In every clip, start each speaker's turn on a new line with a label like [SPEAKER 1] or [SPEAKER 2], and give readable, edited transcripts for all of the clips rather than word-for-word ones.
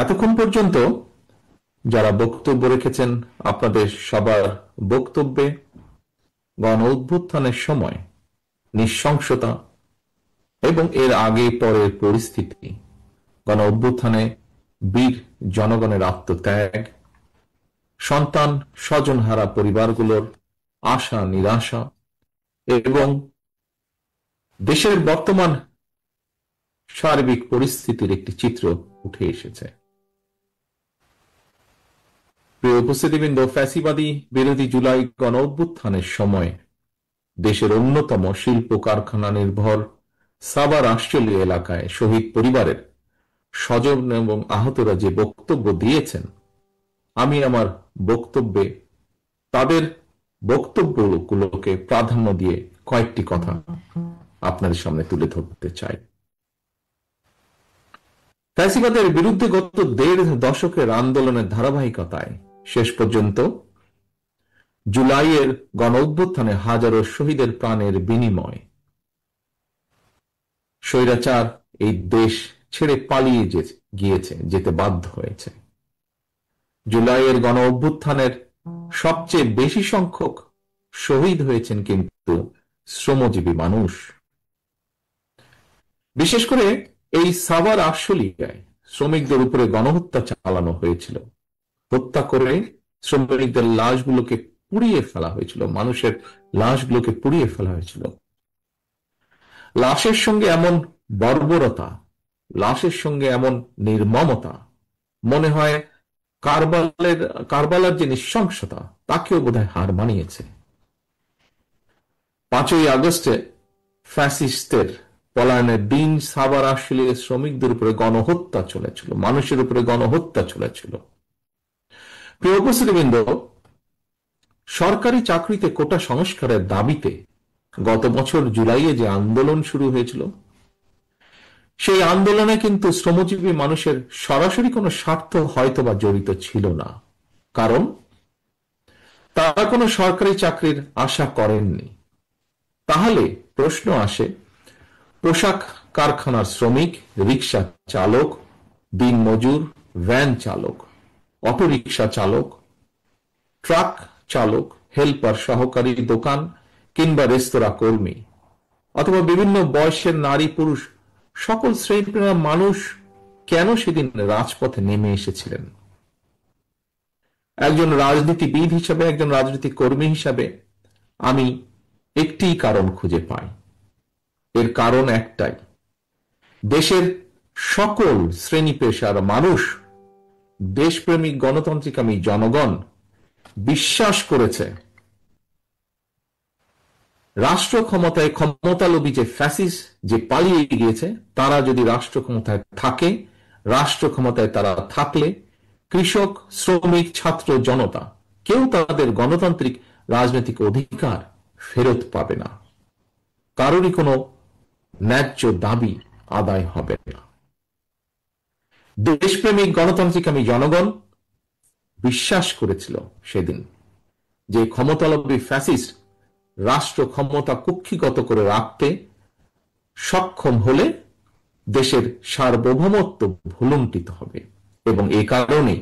[SPEAKER 1] এতক্ষণ পর্যন্ত যারা বক্তব্য রেখেছেন, আপনাদের সবার বক্তব্যে গণ অভ্যুত্থানের সময় নৃশংসতা এবং এর আগে পরের পরিস্থিতি, গণ অভ্যুত্থানে বীর জনগণের আত্মত্যাগ, সন্তান স্বজনহারা পরিবারগুলোর আশা নিরাশা এবং দেশের বর্তমান সার্বিক পরিস্থিতির একটি চিত্র উঠে এসেছে। প্রিয় উপস্থিতিবৃন্দ, ফ্যাসিবাদী বিরোধী জুলাই গণ অভ্যুত্থানের সময় দেশের অন্যতম শিল্প কারখানা নির্ভর সাভার আশুলিয়া এলাকায় শহীদ পরিবারের স্বজন এবং আহতরা যে বক্তব্য দিয়েছেন, আমি আমার বক্তব্যে তাদের বক্তব্যগুলোকে প্রাধান্য দিয়ে কয়েকটি কথা আপনাদের সামনে তুলে ধরতে চাই। ফ্যাসিবাদের বিরুদ্ধে গত ১.৫ দশকের আন্দোলনের ধারাবাহিকতায় শেষ পর্যন্ত জুলাইয়ের গণ অভ্যুত্থানে হাজারো শহীদের প্রাণের বিনিময় স্বৈরাচার এই দেশ ছেড়ে পালিয়ে যেতে বাধ্য হয়েছে। জুলাইয়ের গণ অভ্যুত্থানের সবচেয়ে বেশি সংখ্যক শহীদ হয়েছেন কিন্তু শ্রমজীবী মানুষ। বিশেষ করে এই সাভার আশুলিয়ায় শ্রমিকদের উপরে গণহত্যা চালানো হয়েছিল। হত্যা করে শ্রমিকদের লাশগুলোকে পুড়িয়ে ফেলা হয়েছিল, মানুষের লাশগুলোকে পুড়িয়ে ফেলা হয়েছিল। লাশের সঙ্গে এমন বর্বরতা, লাশের সঙ্গে এমন নির্মমতা, মনে হয় কারবালার যে নৃশংসতা তাকেও বোধহয় হার মানিয়েছে। 5ই আগস্টে ফ্যাসিস্টের পলায়নের দিন সাভার আশুলিয়া শ্রমিকদের উপরে গণহত্যা চলেছিল, মানুষের উপরে গণহত্যা চলেছিল। প্রিয় উপস্থিতিবৃন্দ, সরকারি চাকরিতে কোটা সংস্কারের দাবিতে গত বছর জুলাইয়ে যে আন্দোলন শুরু হয়েছিল, সেই আন্দোলনে কিন্তু শ্রমজীবী মানুষের সরাসরি কোনো স্বার্থ হয়তোবা জড়িত ছিল না, কারণ তারা কোনো সরকারি চাকরির আশা করেননি। তাহলে প্রশ্ন আসে, পোশাক কারখানার শ্রমিক, রিক্সা চালক, দিনমজুর, ভ্যান চালক, অটোরিক্সা চালক, ট্রাক চালক, হেল্পার, সহকারী দোকান কিংবা রেস্তোরাঁ কর্মী, অথবা বিভিন্ন বয়সের নারী পুরুষ, সকল শ্রেণীর মানুষ কেন সেদিন রাজপথে নেমে এসেছিলেন? একজন রাজনীতিবিদ হিসাবে, একজন রাজনৈতিক কর্মী হিসাবে আমি একটি কারণ খুঁজে পাই। এর কারণ একটাই, দেশের সকল শ্রেণী পেশার মানুষ, দেশপ্রেমিক গণতান্ত্রিকামী জনগণ বিশ্বাস করেছে রাষ্ট্র ক্ষমতায় ক্ষমতালোভী যে ফ্যাসিস্ট যে পালিয়ে গিয়েছে, তারা যদি রাষ্ট্র ক্ষমতায় থাকে, রাষ্ট্র ক্ষমতায় তারা থাকলে কৃষক, শ্রমিক, ছাত্র, জনতা কেউ তাদের গণতান্ত্রিক রাজনৈতিক অধিকার ফেরত পাবে না, কারোরই কোনো ন্যায্য দাবি আদায় হবে না। দেশপ্রেমিক গণতান্ত্রিকামী জনগণ বিশ্বাস করেছিল সেদিন যে ক্ষমতালোভী ফ্যাসিস্ট রাষ্ট্র ক্ষমতা কুক্ষিগত করে রাখতে সক্ষম হলে দেশের সার্বভৌমত্ব ভুলুণ্ঠিত হবে, এবং এই কারণে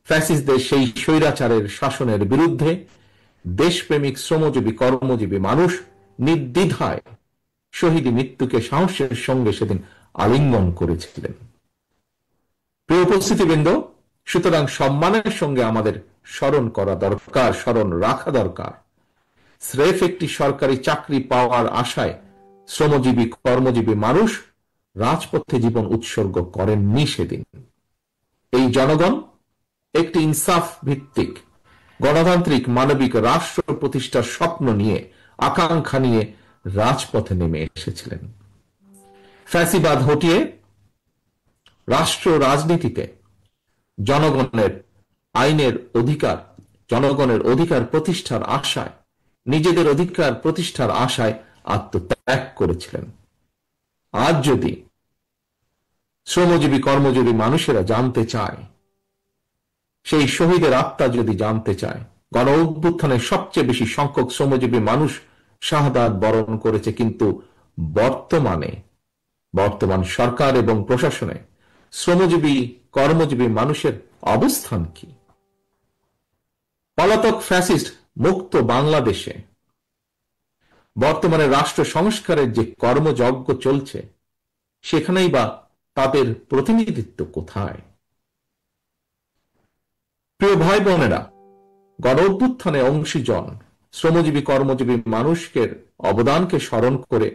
[SPEAKER 1] ফ্যাসিস্টদের সেই স্বৈরাচারের শাসনের বিরুদ্ধে দেশপ্রেমিক শ্রমজীবী কর্মজীবী মানুষ নির্দ্বিধায় শহীদী মৃত্যুকে সাহসের সঙ্গে সেদিন আলিঙ্গন করেছিলেন। প্রিয় উপস্থিতিবৃন্দ, সুতরাং সম্মানের সঙ্গে আমাদের স্মরণ করা দরকার, স্মরণ রাখা দরকার, স্রেফ একটি সরকারি চাকরি পাওয়ার আশায় শ্রমজীবী কর্মজীবী মানুষ রাজপথে জীবন উৎসর্গ করেননি সেদিন। এই জনগণ একটি ইনসাফ ভিত্তিক গণতান্ত্রিক মানবিক রাষ্ট্র প্রতিষ্ঠার স্বপ্ন নিয়ে, আকাঙ্ক্ষা নিয়ে রাজপথে নেমে এসেছিলেন। ফ্যাসিবাদ হটিয়ে রাষ্ট্র রাজনীতিতে জনগণের আইনের অধিকার, জনগণের অধিকার প্রতিষ্ঠার আশায়, নিজেদের অধিকার প্রতিষ্ঠার আশায় আত্মত্যাগ করেছিলেন। আজ যদি শ্রমজীবী কর্মজীবী মানুষেরা জানতে চায়, সেই শহীদের আত্মা যদি জানতে চায়, গণ অভ্যুত্থানের সবচেয়ে বেশি সংখ্যক শ্রমজীবী মানুষ শাহাদাত বরণ করেছে, কিন্তু বর্তমান সরকার এবং প্রশাসনে শ্রমজীবী কর্মজীবী মানুষের অবস্থান কি? পলাতক ফ্যাসিস্ট মুক্ত বাংলাদেশে বর্তমানে রাষ্ট্র সংস্কারের যে কর্মযজ্ঞ চলছে, সেখানেই বা তাদের প্রতিনিধিত্ব কোথায়? প্রিয় ভাই বোনেরা, গণ অভ্যুত্থানে অংশীজন শ্রমজীবী কর্মজীবী মানুষের অবদানকে স্মরণ করে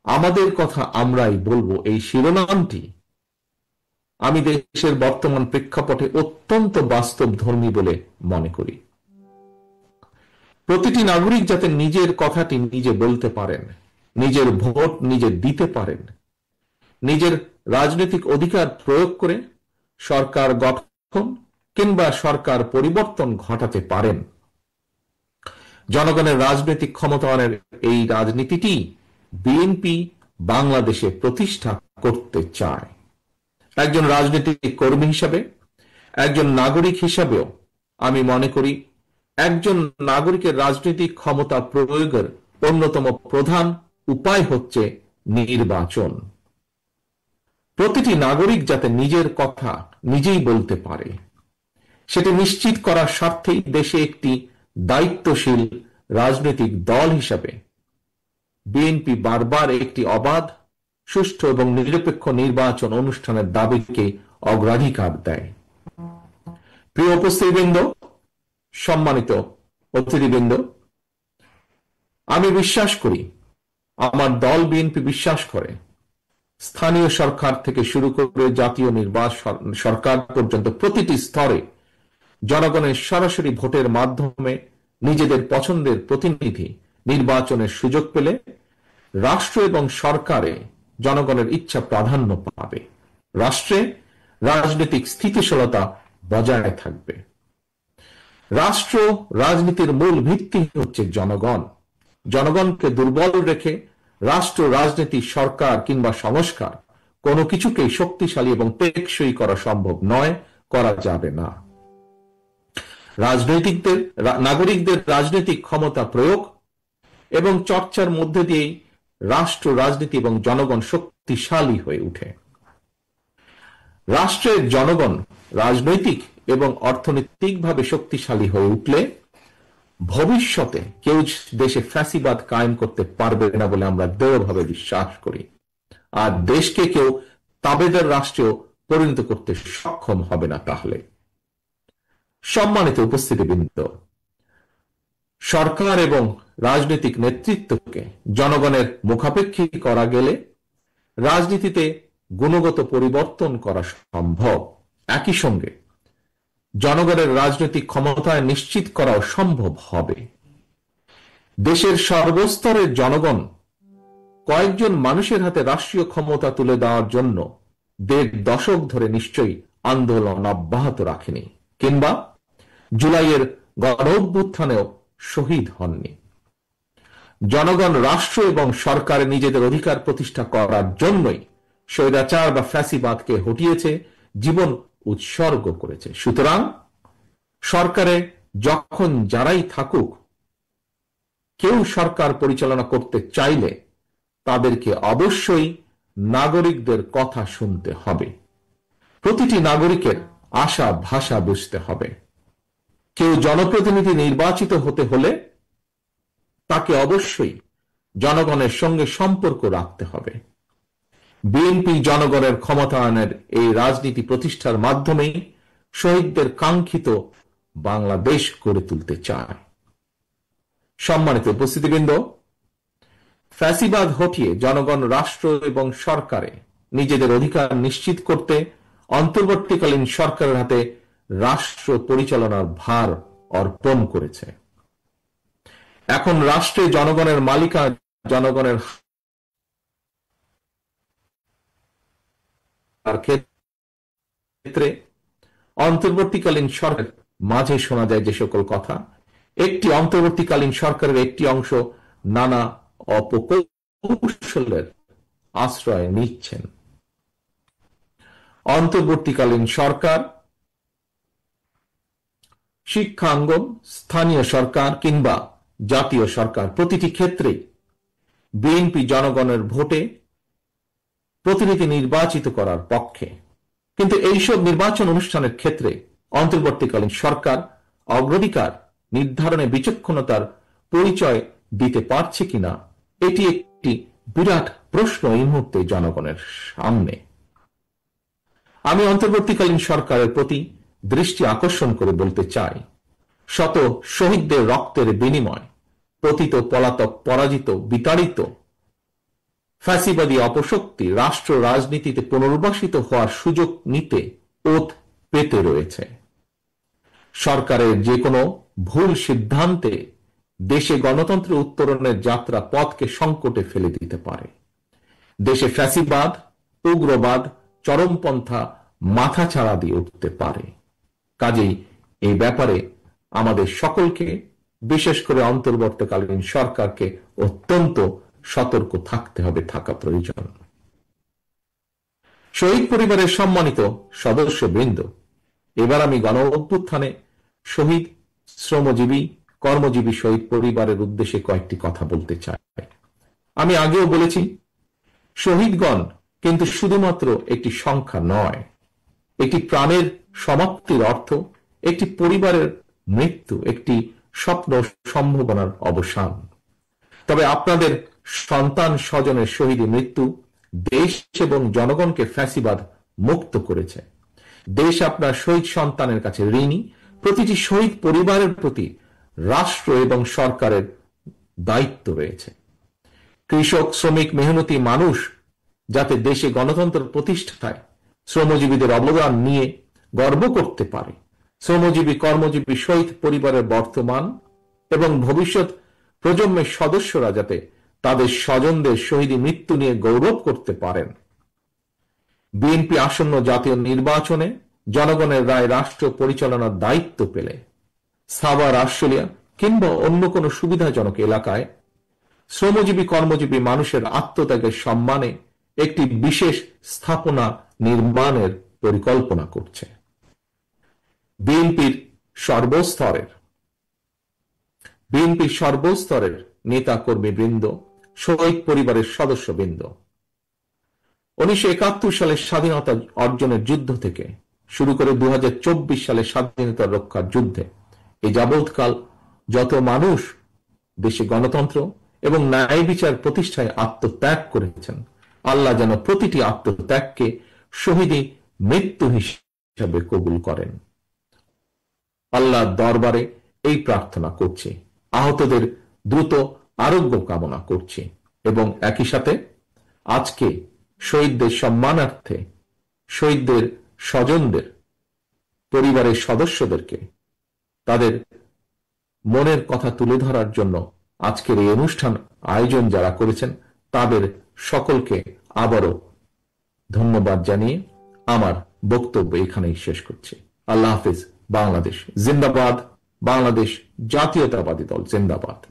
[SPEAKER 1] আমাদের কথা আমরাই বলবো, এই শিরোনামটি আমি দেশের বর্তমান প্রেক্ষাপটে অত্যন্ত বাস্তবধর্মী বলে মনে করি। প্রতিটি নাগরিক যাতে নিজের কথাটি নিজে বলতে পারেন, নিজের ভোট নিজে দিতে পারেন, নিজের রাজনৈতিক অধিকার প্রয়োগ করে সরকার গঠন কিংবা সরকার পরিবর্তন ঘটাতে পারেন, জনগণের রাজনৈতিক ক্ষমতায়নের এই রাজনীতিটি বিএনপি বাংলাদেশে প্রতিষ্ঠা করতে চায়। একজন রাজনৈতিক কর্মী হিসাবে, একজন নাগরিক হিসাবেও আমি মনে করি একজন নাগরিকের রাজনৈতিক ক্ষমতা প্রয়োগের অন্যতম প্রধান উপায় হচ্ছে নির্বাচন। প্রতিটি নাগরিক যাতে নিজের কথা নিজেই বলতে পারে, সেটি নিশ্চিত করার স্বার্থেই দেশে একটি দায়িত্বশীল রাজনৈতিক দল হিসাবে বিএনপি বারবার একটি অবাধ, সুষ্ঠু এবং নিরপেক্ষ নির্বাচন অনুষ্ঠানের দাবিকে অগ্রাধিকার দেয়। প্রিয় উপস্থিতিবৃন্দ, সম্মানিত অতিথিবৃন্দ, আমি বিশ্বাস করি, আমার দল বিএনপি বিশ্বাস করে, স্থানীয় সরকার থেকে শুরু করে জাতীয় নির্বাচন সরকার পর্যন্ত প্রতিটি স্তরে জনগণের সরাসরি ভোটের মাধ্যমে নিজেদের পছন্দের প্রতিনিধি নির্বাচনের সুযোগ পেলে রাষ্ট্র এবং সরকারে জনগণের ইচ্ছা প্রাধান্য পাবে, রাষ্ট্রে রাজনৈতিক স্থিতিশীলতা বজায় থাকবে। রাষ্ট্র রাজনীতির মূল ভিত্তি হচ্ছে জনগণ। জনগণকে দুর্বল রেখে রাষ্ট্র রাজনীতি, সরকার কিংবা সংস্কার কোনো কিছুকেই শক্তিশালী এবং টেকসই করা সম্ভব নয়, করা যাবে না। নাগরিকদের রাজনৈতিক ক্ষমতা প্রয়োগ এবং চর্চার মধ্যে দিয়েই রাষ্ট্র রাজনীতি এবং জনগণ শক্তিশালী হয়ে ওঠে। রাষ্ট্রের জনগণ রাজনৈতিক এবং অর্থনৈতিকভাবে শক্তিশালী হয়ে উঠলে ভবিষ্যতে কেউ দেশে ফ্যাসিবাদ কায়েম করতে পারবে না বলে আমরা দৃঢ়ভাবে বিশ্বাস করি, আর দেশকে কেউ তাবেদার রাষ্ট্রেও পরিণত করতে সক্ষম হবে না। তাহলে সম্মানিত উপস্থিতিবৃন্দ, সরকার এবং রাজনৈতিক নেতৃত্বকে জনগণের মুখাপেক্ষী করা গেলে রাজনীতিতে গুণগত পরিবর্তন করা সম্ভব। একই সঙ্গে জনগণের রাজনৈতিক ক্ষমতায় নিশ্চিত করাও সম্ভব হবে। দেশের সর্বস্তরের জনগণ কয়েকজন মানুষের হাতে রাষ্ট্রীয় ক্ষমতা তুলে দেওয়ার জন্য ১.৫ দশক ধরে নিশ্চয়ই আন্দোলন অব্যাহত রাখেনি, কিংবা জুলাইয়ের গণ অভ্যুত্থানেও শহীদ হননি। জনগণ রাষ্ট্র এবং সরকারে নিজেদের অধিকার প্রতিষ্ঠা করার জন্যই স্বৈরাচার বা ফ্যাসিবাদকে হটিয়েছে, জীবন উৎসর্গ করেছে। সুতরাং সরকারে যখন যারাই থাকুক, কেউ সরকার পরিচালনা করতে চাইলে তাদেরকে অবশ্যই নাগরিকদের কথা শুনতে হবে, প্রতিটি নাগরিকের আশা ভাষা বুঝতে হবে। কেউ জনপ্রতিনিধি নির্বাচিত হতে হলে তাকে অবশ্যই জনগণের সঙ্গে সম্পর্ক রাখতে হবে। বিএনপি জনগণের ক্ষমতায়নের এই রাজনীতি প্রতিষ্ঠার মাধ্যমেই শহীদদের কাঙ্ক্ষিত বাংলাদেশ গড়ে তুলতে চায়। সম্মানিত উপস্থিতিবৃন্দ, ফ্যাসিবাদ হটিয়ে জনগণ রাষ্ট্র এবং সরকারে নিজেদের অধিকার নিশ্চিত করতে অন্তর্বর্তীকালীন সরকারের হাতে রাষ্ট্র পরিচালনার ভার অর্পণ করেছে। এখন রাষ্ট্রে জনগণের মালিকানা জনগণের ক্ষেত্রে অন্তর্বর্তীকালীন সরকার মাঝে শোনা যায় যে সকল কথা, একটি অন্তর্বর্তীকালীন সরকারের একটি অংশ নানা অপকৌশলের আশ্রয় নিচ্ছেন। অন্তর্বর্তীকালীন সরকার শিক্ষাঙ্গন, স্থানীয় সরকার কিংবা জাতীয় সরকার, প্রতিটি ক্ষেত্রে বিএনপি জনগণের ভোটে প্রতিনিধি নির্বাচিত করার পক্ষে। কিন্তু এইসব নির্বাচন অনুষ্ঠানের ক্ষেত্রে অন্তর্বর্তীকালীন সরকার অগ্রাধিকার নির্ধারণে বিচক্ষণতার পরিচয় দিতে পারছে কিনা, এটি একটি বিরাট প্রশ্ন এই মুহূর্তে জনগণের সামনে। আমি অন্তর্বর্তীকালীন সরকারের প্রতি দৃষ্টি আকর্ষণ করে বলতে চাই, শত শহীদদের রক্তের বিনিময় পতিত, পলাতক, পরাজিত, বিতাড়িত ফ্যাসিবাদী অপশক্তি রাষ্ট্র রাজনীতিতে পুনর্বাসিত হওয়ার সুযোগ নিতে ওত পেতে রয়েছে। সরকারের যে কোনো ভুল সিদ্ধান্তে দেশে গণতন্ত্রের উত্তরণের যাত্রা পথকে সংকটে ফেলে দিতে পারে। দেশে ফ্যাসিবাদ, উগ্রবাদ, চরমপন্থা মাথাচাড়া দিয়ে উঠতে পারে। কাজেই এই ব্যাপারে আমাদের সকলকে, বিশেষ করে অন্তর্বর্তীকালীন সরকারকে অত্যন্ত সতর্ক থাকতে হবে, থাকা প্রয়োজন। শহীদ পরিবারের সম্মানিত সদস্যবৃন্দ, এবার আমি গণ অভ্যুত্থানে শহীদ, শ্রমজীবী, কর্মজীবী শহীদ পরিবারের উদ্দেশ্যে কয়েকটি কথা বলতে চাই। আমি আগেও বলেছি, শহীদগণ কিন্তু শুধুমাত্র একটি সংখ্যা নয়, একটি প্রাণের সমাপ্তির অর্থ, একটি পরিবারের মৃত্যু, একটি স্বপ্ন সম্ভাবনার অবসান। তবে আপনাদের সন্তান স্বজনের শহীদী মৃত্যু দেশ এবং জনগণকে ফ্যাসিবাদ মুক্ত করেছে। দেশ আপনার শহীদ সন্তানের কাছে ঋণী। প্রতিটি শহীদ পরিবারের প্রতি রাষ্ট্র এবং সরকারের দায়িত্ব রয়েছে। কৃষক, শ্রমিক, মেহনতি মানুষ যাতে দেশে গণতন্ত্র প্রতিষ্ঠায় শ্রমজীবীদের অবদান নিয়ে গর্ব করতে পারে, শ্রমজীবী, কর্মজীবী শহীদ পরিবারের বর্তমান এবং ভবিষ্যৎ প্রজন্মের সদস্যরা যাতে তাদের স্বজনদের শহীদী মৃত্যু নিয়ে গৌরব করতে পারেন। বিএনপি আসন্ন জাতীয় নির্বাচনে জনগণের রায় রাষ্ট্র পরিচালনার দায়িত্ব পেলে সাভার, আশুলিয়া কিংবা অন্য কোনো সুবিধাজনক এলাকায় শ্রমজীবী, কর্মজীবী মানুষের আত্মত্যাগের সম্মানে একটি বিশেষ স্থাপনা নির্মাণের পরিকল্পনা করছে। বিএনপির সর্বস্তরের নেতা কর্মীবৃন্দ, শহীদ পরিবারের সদস্যবৃন্দ, 1971 সালের স্বাধীনতা অর্জনের যুদ্ধ থেকে শুরু করে 2024 সালের স্বাধীনতা রক্ষার যুদ্ধে এই যাবৎকাল যত মানুষ দেশে গণতন্ত্র এবং ন্যায় বিচার প্রতিষ্ঠায় আত্মত্যাগ করেছেন, আল্লাহ যেন প্রতিটি আত্মত্যাগকে শহীদী মৃত্যু হিসাবে কবুল করেন। আল্লাহর দরবারে এই প্রার্থনা করছি, আহতদের দ্রুত আরোগ্য কামনা করছি এবং একই সাথে আজকে শহীদদের সম্মানার্থে শহীদদের স্বজনদের পরিবারের সদস্যদেরকে তাদের মনের কথা তুলে ধরার জন্য আজকের এই অনুষ্ঠান আয়োজন যারা করেছেন তাদের সকলকে আবারও ধন্যবাদ জানিয়ে আমার বক্তব্য এখানেই শেষ করছি। আল্লাহ হাফিজ। বাংলাদেশ জিন্দাবাদ। বাংলাদেশ জাতীয়তাবাদী দল জিন্দাবাদ।